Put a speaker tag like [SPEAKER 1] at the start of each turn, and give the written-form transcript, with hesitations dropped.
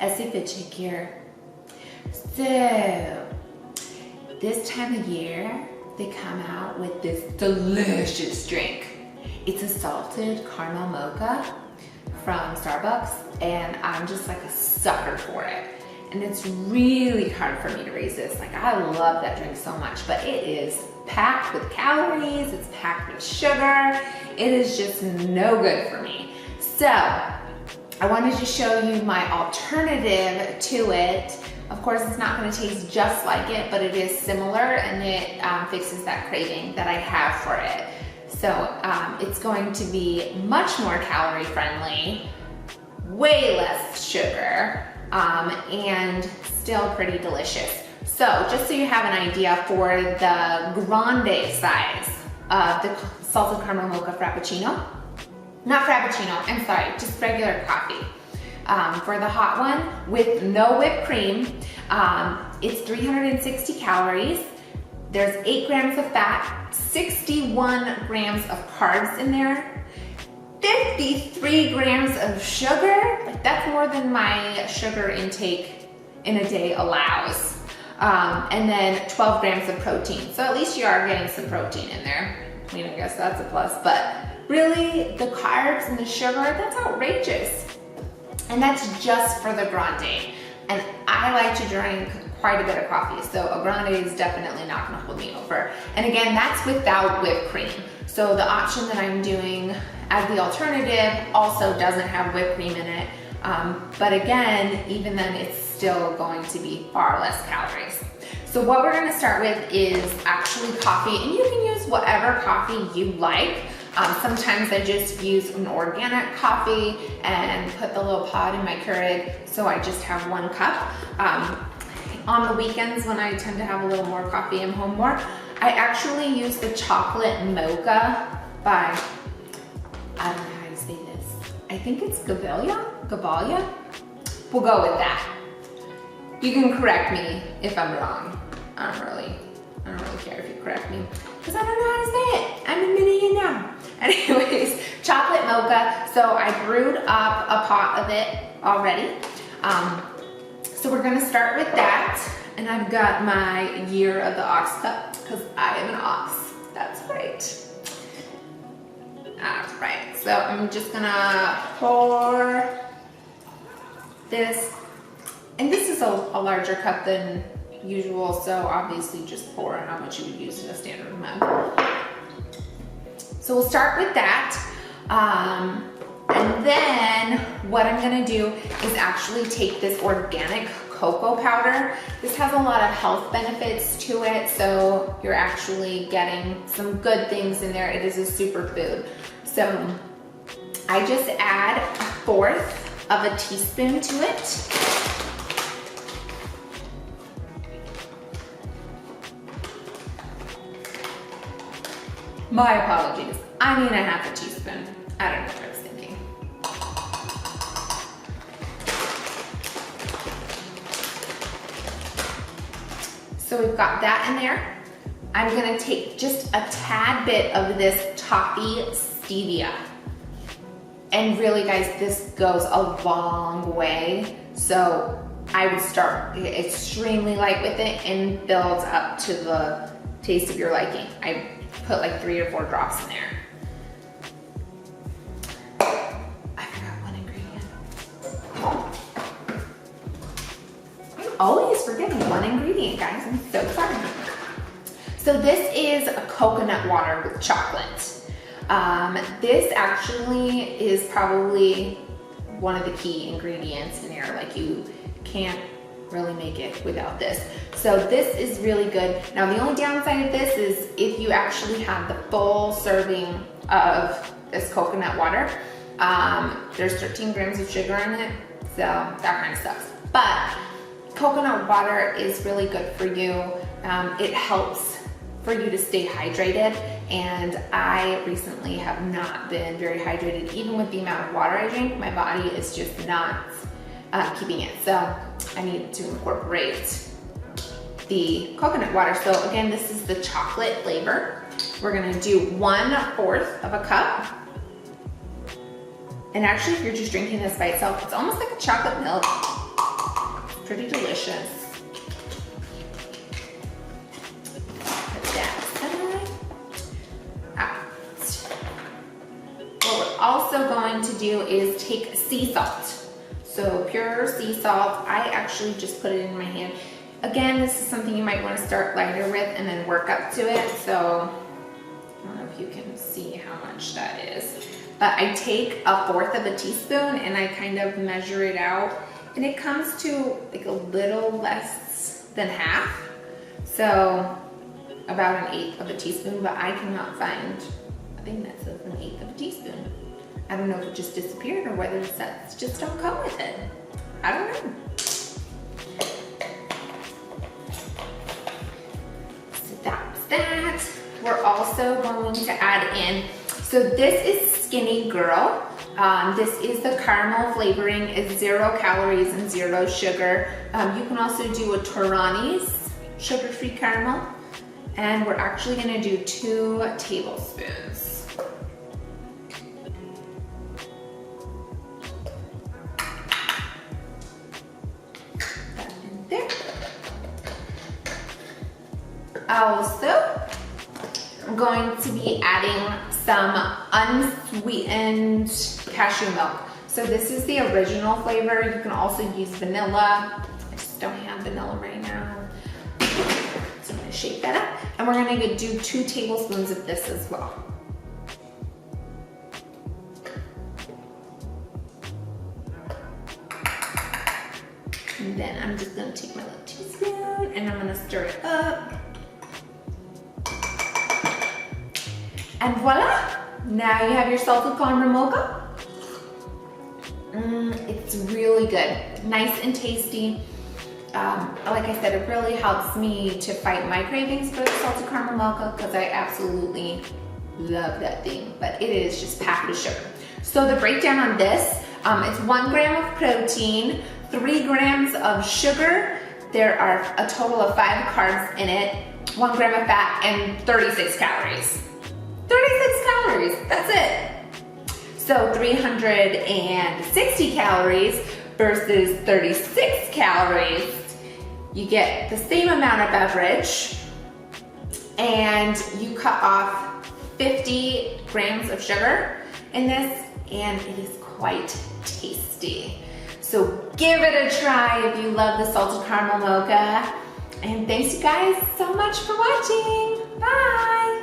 [SPEAKER 1] Esti-Fit here. So, this time of year, they come out with this delicious drink. It's a salted caramel mocha from Starbucks, and I'm just like a sucker for it. And it's really hard for me to resist. Like, I love that drink so much, but it is packed with calories, it's packed with sugar. It is just no good for me. So, I wanted to show you my alternative to it. Of course, it's not gonna taste just like it, but it is similar, and it fixes that craving that I have for it. So it's going to be much more calorie friendly, way less sugar, and still pretty delicious. So just so you have an idea, for the grande size of the salted caramel mocha frappuccino, not frappuccino, I'm sorry, just regular coffee. For the hot one with no whipped cream, it's 360 calories. There's 8 grams of fat, 61 grams of carbs in there, 53 grams of sugar. Like, that's more than my sugar intake in a day allows. And then 12 grams of protein. So at least you are getting some protein in there. I mean, I guess that's a plus, but really the carbs and the sugar, that's outrageous. And that's just for the grande. And I like to drink quite a bit of coffee, so a grande is definitely not gonna hold me over. And again, that's without whipped cream. So the option that I'm doing as the alternative also doesn't have whipped cream in it. But again, even then, it's still going to be far less calories. So what we're gonna start with is actually coffee, and you can use whatever coffee you like. Sometimes I just use an organic coffee and put the little pod in my Keurig, so I just have 1 cup. On the weekends, when I tend to have a little more coffee, I'm home more, I actually use the chocolate mocha by, I don't know how to say this. I think it's Gavalia? We'll go with that. You can correct me if I'm wrong. I don't really care if you correct me, because I don't know how to say it. I'm admitting it now. Anyways, chocolate mocha. So I brewed up a pot of it already. So we're gonna start with that. And I've got my year of the ox cup, because I am an ox. That's right. All right, so I'm just gonna pour this. And this is a larger cup than usual, so obviously just pour how much you would use in a standard mug. So we'll start with that. And then what I'm gonna do is actually take this organic cocoa powder. This has a lot of health benefits to it, so you're actually getting some good things in there. It is a superfood. So I just add 1/4 of a teaspoon to it. My apologies. I mean, 1/2 teaspoon. I don't know what I was thinking. So we've got that in there. I'm gonna take just a tad bit of this toffee stevia. And really, guys, this goes a long way. So I would start extremely light with it and build up to the taste of your liking. I put like 3 or 4 drops in there. I forgot one ingredient. I'm always forgetting one ingredient, guys. I'm so sorry. So this is a coconut water with chocolate. This actually is probably one of the key ingredients in here. Like, you can't really make it without this. So this is really good. Now, the only downside of this is if you actually have the full serving of this coconut water, there's 13 grams of sugar in it, so that kind of sucks. But coconut water is really good for you. It helps for you to stay hydrated, and I recently have not been very hydrated. Even with the amount of water I drink, my body is just not keeping it. So I need to incorporate the coconut water. So again, this is the chocolate flavor. We're gonna do 1/4 of a cup. And actually, if you're just drinking this by itself, it's almost like a chocolate milk. pretty delicious. Put that aside. What we're also going to do is take sea salt. So pure sea salt, I actually just put it in my hand. Again, this is something you might want to start lighter with and then work up to it. So I don't know if you can see how much that is. But I take 1/4 teaspoon and I kind of measure it out. And it comes to like a little less than half. So about 1/8 teaspoon, but I cannot find a thing that says 1/8 teaspoon. I don't know if it just disappeared or whether the sets just don't come with it. I don't know. So that's that. We're also going to add in, so this is Skinny Girl. This is the caramel flavoring. It's 0 calories and 0 sugar. You can also do a Torani's sugar-free caramel. And we're actually gonna do 2 tablespoons. That in there. Also, I'm going to be adding some unsweetened cashew milk. So this is the original flavor. You can also use vanilla. I just don't have vanilla right now. So I'm gonna shake that up. And we're gonna do 2 tablespoons of this as well. And then I'm just gonna take my little teaspoon and I'm gonna stir it up. And voila! Now you have your salted caramel mocha. It's really good, nice and tasty. Like I said, it really helps me to fight my cravings for the salted caramel mocha because I absolutely love that thing, but it is just packed with sugar. So the breakdown on this, it's 1 gram of protein, 3 grams of sugar. There are a total of 5 carbs in it, 1 gram of fat, and 36 calories. 36 calories, that's it. So 360 calories versus 36 calories. You get the same amount of beverage and you cut off 50 grams of sugar in this, and it is quite tasty. So give it a try if you love the salted caramel mocha. And thanks you guys so much for watching. Bye.